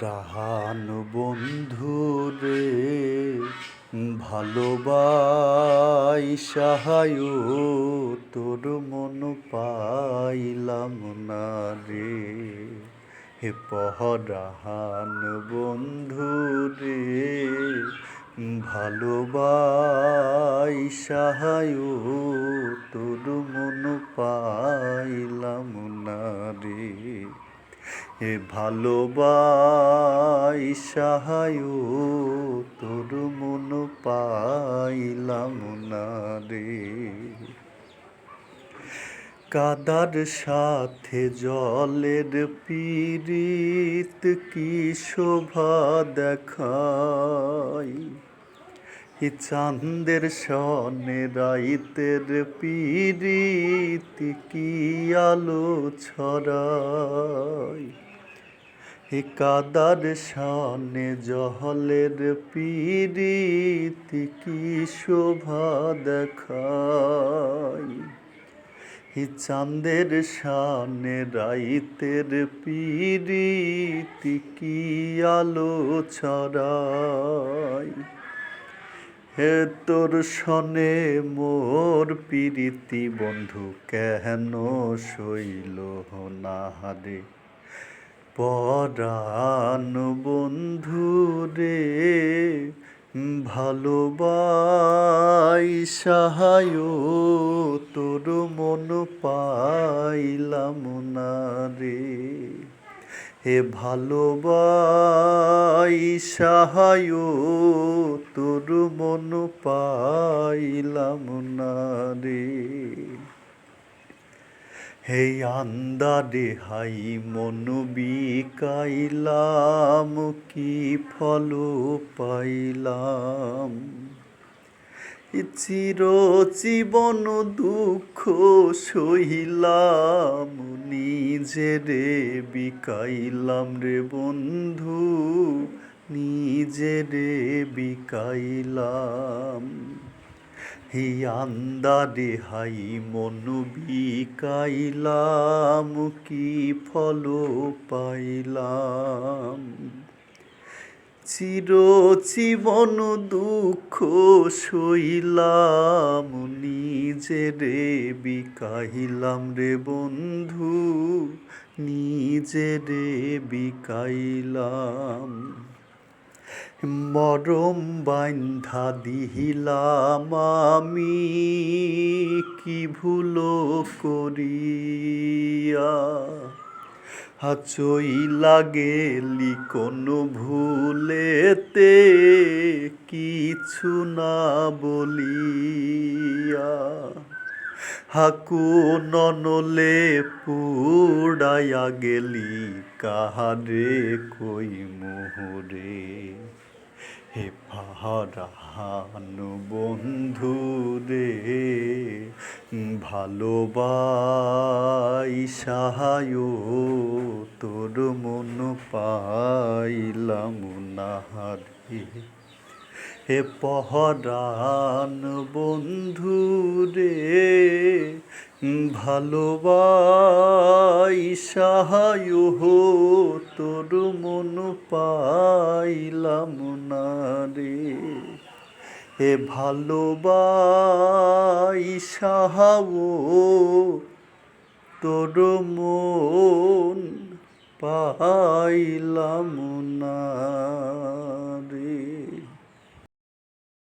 পরাণ বন্ধুরে ভালোবাসায় তোর মন পাইলাম না রে। হে পরাণ বন্ধুরে ভালোবাসায় তোর মন পাইলাম না রে। হে ভালোবাসায় তোর মন পাইলাম না রে। কাদার সাথে জলের পীড়িত কি শোভা দেখায়, চাঁদের সনে রাইতের পীড়িত কি আলো ছড়ায়। কাদার সনে জলের পীড়িত কি শোভা দেখায়, চাঁদের সনে রাইতের পীড়িত কি আলো ছড়ায়। হে তোর সনে মোর পীড়িতি বন্ধু কেন সইল না রে। পরাণ বন্ধু রে ভালোবাসায় তোর মন পাইলাম না রে। হে ভালোবাসায় তোর মন পাইলাম না রে। হে আন্দারে হাই মন বিকাইলাম কি ফল পাইলাম। চিরজীবন দুঃখ সহিলাম নিজেরে বিকাইলাম রে বন্ধু, নিজেরে বিকাইলাম। হে আন্দারে হাই মন বিকাইলাম কি ফল পাইলাম। চিরজীবন দুঃখ সইলাম নিজেরে বিকাইলাম রে বন্ধু, নিজেরে বিকাইলাম। মরম বান্ধা দিহিলাম আমি কি ভুল করিয়া, চইলা গেলি কোন ভুলেতে কিছু না বলিয়া। কোন নলে পুড়াইয়া গেলি কাহারে কই মোহরে। হে পরাণ বন্ধু রে ভালোবাসায় তোর মন পাইলাম না রে। হে পরাণ বন্ধু রে ভালোবাসায় তোর মন পাইলাম না রে। হে ভালোবাসায় তোর মন পাইলাম না।